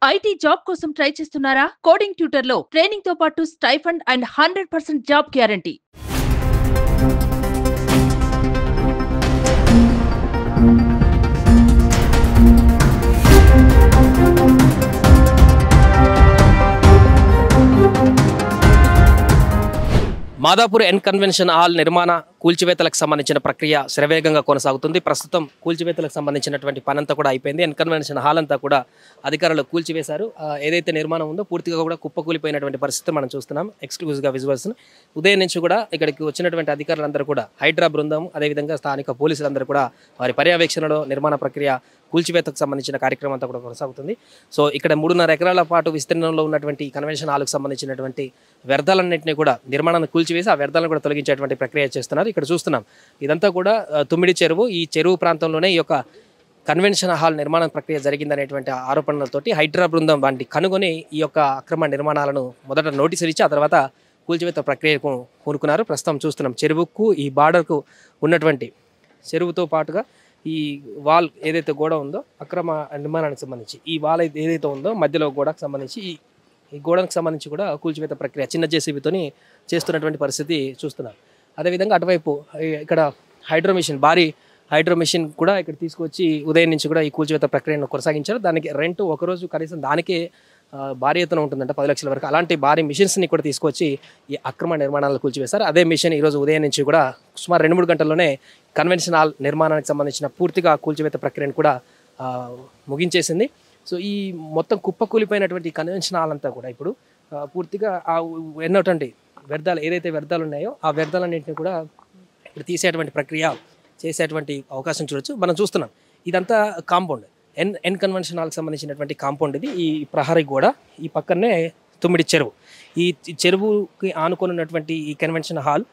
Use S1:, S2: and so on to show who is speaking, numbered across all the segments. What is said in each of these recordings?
S1: IT job కోసం try చేస్తున్నారా? Coding ట్యూటర్లో ట్రైనింగ్ తో పాటు stipend and 100% job guarantee.
S2: Madhapur N convention hall నిర్మాణ కూల్చివేతలకు సంబంధించిన ప్రక్రియ శరవేగంగా కొనసాగుతుంది. ప్రస్తుతం కూల్చివేతలకు సంబంధించినటువంటి పనంతా కూడా అయిపోయింది. ఎన్ కన్వెన్షన్ హాల్ అంతా కూడా అధికారులు కూల్చివేశారు. ఏదైతే నిర్మాణం ఉందో పూర్తిగా కూడా కుప్పకూలిపోయినటువంటి పరిస్థితి మనం చూస్తున్నాం. ఎక్స్క్లూజివ్గా విజువల్స్ ఉదయం నుంచి కూడా ఇక్కడికి వచ్చినటువంటి అధికారులందరూ కూడా హైడ్రా బృందం, అదేవిధంగా స్థానిక పోలీసులందరూ కూడా వారి పర్యవేక్షణలో నిర్మాణ ప్రక్రియ కూల్చివేతకు సంబంధించిన కార్యక్రమం అంతా కూడా కొనసాగుతుంది. సో ఇక్కడ 3.5 ఎకరాల పాటు విస్తీర్ణంలో ఉన్నటువంటి కన్వెన్షన్ హాల్కు సంబంధించినటువంటి వ్యర్థాలన్నింటినీ కూడా నిర్మాణాన్ని కూల్చివేసి ఆ వ్యర్థాలను కూడా తొలగించేటువంటి ప్రక్రియ చేస్తున్నారు. ఇక్కడ చూస్తున్నాం ఇదంతా కూడా తుమ్మిడి చెరువు. ఈ చెరువు ప్రాంతంలోనే ఈ యొక్క కన్వెన్షన్ హాల్ నిర్మాణ ప్రక్రియ జరిగిందనేటువంటి ఆరోపణలతోటి హైడ్రా బృందం వాటిని కనుగొని ఈ యొక్క అక్రమ నిర్మాణాలను మొదట నోటీసులు ఇచ్చి ఆ తర్వాత కూల్చివేత ప్రక్రియకు పూనుకున్నారు. ప్రస్తుతం చూస్తున్నాం చెరువుకు ఈ బార్డర్కు ఉన్నటువంటి చెరువుతో పాటుగా ఈ వాల్ ఏదైతే గోడ ఉందో అక్రమ నిర్మాణానికి సంబంధించి ఈ వాల్ ఏదైతే ఉందో మధ్యలో గోడకు సంబంధించి ఈ గోడకు సంబంధించి కూడా కూల్చివేత ప్రక్రియ చిన్న జేసీబీతోని చేస్తున్నటువంటి పరిస్థితి చూస్తున్నారు. అదేవిధంగా అటువైపు ఇక్కడ భారీ హైడ్రో మిషన్ కూడా ఇక్కడ తీసుకొచ్చి ఉదయం నుంచి కూడా ఈ కూల్చివేత ప్రక్రియను కొనసాగించారు. దానికి రెంట్ ఒకరోజు కనీసం దానికే భారీ ఎత్తున ఉంటుందంట 10 లక్షల వరకు. అలాంటి భారీ మిషన్స్ని కూడా తీసుకొచ్చి ఈ అక్రమ నిర్మాణాలను కూల్చివేశారు. అదే మిషన్ ఈరోజు ఉదయం నుంచి కూడా సుమారు 2-3 గంటల్లోనే కన్వెన్షన్ హాల్ నిర్మాణానికి సంబంధించిన పూర్తిగా కూల్చివేత ప్రక్రియను కూడా ముగించేసింది. సో ఈ మొత్తం కుప్పకూలిపోయినటువంటి కన్వెన్షన్ హాల్ అంతా కూడా ఇప్పుడు పూర్తిగా ఎన్నోటువంటి వ్యర్థాలు ఏదైతే వ్యర్థాలు ఉన్నాయో ఆ వ్యర్థాలన్నింటినీ కూడా ఇప్పుడు తీసేటువంటి ప్రక్రియ చేసేటువంటి అవకాశం చూడొచ్చు. మనం చూస్తున్నాం ఇదంతా కాంపౌండ్ ఎన్ కన్వెన్షన్ హాల్కి సంబంధించినటువంటి కాంపౌండ్ ఇది. ఈ ప్రహరీ గోడ ఈ పక్కనే తుమ్మిడి చెరువు. ఈ చెరువుకి ఆనుకున్నటువంటి ఈ కన్వెన్షన్ హాల్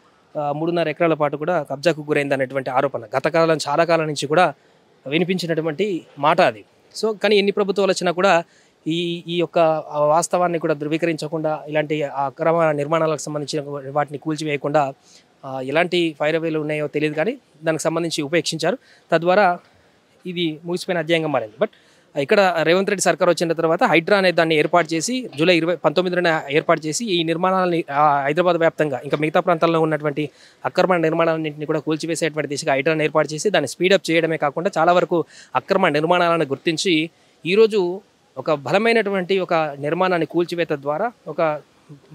S2: 3.5 ఎకరాల పాటు కూడా కబ్జాకు గురైంది అనేటువంటి ఆరోపణ చాలా కాలం నుంచి కూడా వినిపించినటువంటి మాట అది. సో కానీ ఎన్ని ప్రభుత్వాలు వచ్చినా కూడా ఈ యొక్క వాస్తవాన్ని కూడా ధృవీకరించకుండా ఇలాంటి అక్రమ నిర్మాణాలకు సంబంధించిన వాటిని కూల్చివేయకుండా ఎలాంటి ఫైర్వేలు ఉన్నాయో తెలియదు కానీ దానికి సంబంధించి ఉపేక్షించారు. తద్వారా ఇది ముగిసిపోయిన అధ్యాయంగా మారింది. బట్ ఇక్కడ రేవంత్ రెడ్డి సర్కార్ వచ్చిన తర్వాత హైడ్రా అనే దాన్ని ఏర్పాటు చేసి జూలై 19న ఏర్పాటు చేసి ఈ నిర్మాణాలని హైదరాబాద్ వ్యాప్తంగా ఇంకా మిగతా ప్రాంతాల్లో ఉన్నటువంటి అక్రమ నిర్మాణాలన్నింటినీ కూడా కూల్చివేసేటువంటి దిశగా హైడ్రాను ఏర్పాటు చేసి దాన్ని స్పీడప్ చేయడమే కాకుండా చాలా వరకు అక్రమ నిర్మాణాలను గుర్తించి ఈరోజు ఒక బలమైనటువంటి ఒక నిర్మాణాన్ని కూల్చివేత ద్వారా ఒక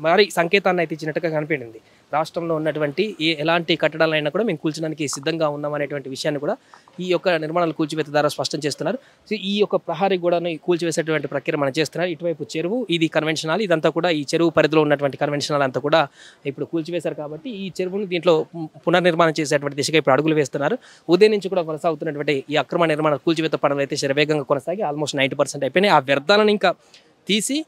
S2: భారీ సంకేతాన్ని అయితే ఇచ్చినట్టుగా కనిపించింది. రాష్ట్రంలో ఉన్నటువంటి ఎలాంటి కట్టడాలైనా కూడా మేము కూల్చడానికి సిద్ధంగా ఉన్నాం అనేటువంటి విషయాన్ని కూడా ఈ యొక్క నిర్మాణాలు కూల్చివేత ద్వారా స్పష్టం చేస్తున్నారు. సో ఈ యొక్క ప్రహారీ గోడను కూల్చివేసేటువంటి ప్రక్రియ మనం చేస్తున్నారు. ఇటువైపు చెరువు, ఇది కన్వెన్షన్ హాల్, ఇదంతా కూడా ఈ చెరువు పరిధిలో ఉన్నటువంటి కన్వెన్షన్ హాల్ అంతా కూడా ఇప్పుడు కూల్చివేశారు. కాబట్టి ఈ చెరువును దీంట్లో పునర్నిర్మాణం చేసేటువంటి దిశగా ఇప్పుడు అడుగులు వేస్తున్నారు. ఉదయం నుంచి కూడా కొనసాగుతున్నటువంటి ఈ అక్రమ నిర్మాణ కూల్చివేత పనులు అయితే శరవేగంగా కొనసాగి ఆల్మోస్ట్ 90% అయిపోయినాయి. ఆ వ్యర్థాలను ఇంకా తీసి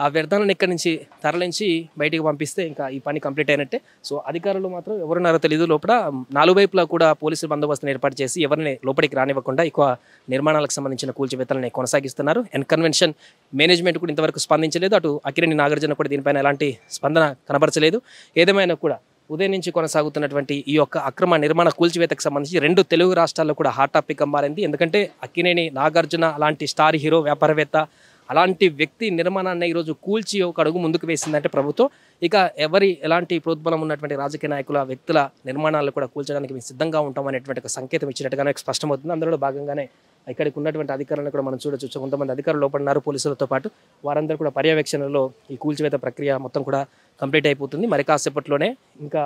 S2: ఆ వ్యర్థాలను ఇక్కడి నుంచి తరలించి బయటికి పంపిస్తే ఇంకా ఈ పని కంప్లీట్ అయినట్టే. సో అధికారులు మాత్రం ఎవరున్నారో తెలియదు. లోపల 4 వైపులా కూడా పోలీసు బందోబస్తును ఏర్పాటు చేసి ఎవరిని లోపలికి రానివ్వకుండా ఎక్కువ నిర్మాణాలకు సంబంధించిన కూల్చివేతలని కొనసాగిస్తున్నారు. ఎన్ కన్వెన్షన్ మేనేజ్మెంట్ కూడా ఇంతవరకు స్పందించలేదు. అటు అక్కినేని నాగార్జున కూడా దీనిపైన ఎలాంటి స్పందన కనబరచలేదు. ఏదేమైనా కూడా ఉదయం నుంచి కొనసాగుతున్నటువంటి ఈ యొక్క అక్రమ నిర్మాణ కూల్చివేతకు సంబంధించి 2 తెలుగు రాష్ట్రాల్లో కూడా హాట్ టాపిక్గా మారింది. ఎందుకంటే అక్కినేని నాగార్జున అలాంటి స్టార్ హీరో, వ్యాపారవేత్త, అలాంటి వ్యక్తి నిర్మాణాన్ని ఈరోజు కూల్చి ఒక అడుగు ముందుకు వేసిందంటే ప్రభుత్వం ఇక ఎలాంటి ప్రోద్బలం ఉన్నటువంటి రాజకీయ నాయకుల, వ్యక్తుల నిర్మాణాలు కూడా కూల్చడానికి మేము సిద్ధంగా ఉంటాం అనేటువంటి ఒక సంకేతం ఇచ్చినట్టుగానే స్పష్టమవుతుంది. అందులో భాగంగానే ఇక్కడికి ఉన్నటువంటి అధికారులను కూడా మనం చూడొచ్చు. కొంతమంది అధికారులు లోపల ఉన్నారు పోలీసులతో పాటు. వారందరూ కూడా పర్యవేక్షణలో ఈ కూల్చివేత ప్రక్రియ మొత్తం కూడా కంప్లీట్ అయిపోతుంది. మరి కాసేపట్లోనే ఇంకా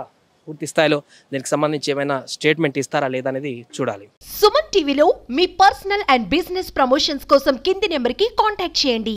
S2: పూర్తి స్థాయిలో దీనికి సంబంధించి ఏమైనా స్టేట్మెంట్ ఇస్తారా లేదా అనేది చూడాలి.
S3: సుమన్ టీవీలో మీ పర్సనల్ అండ్ బిజినెస్ ప్రమోషన్స్ కోసం కింది నెంబర్కి కాంటాక్ట్ చేయండి.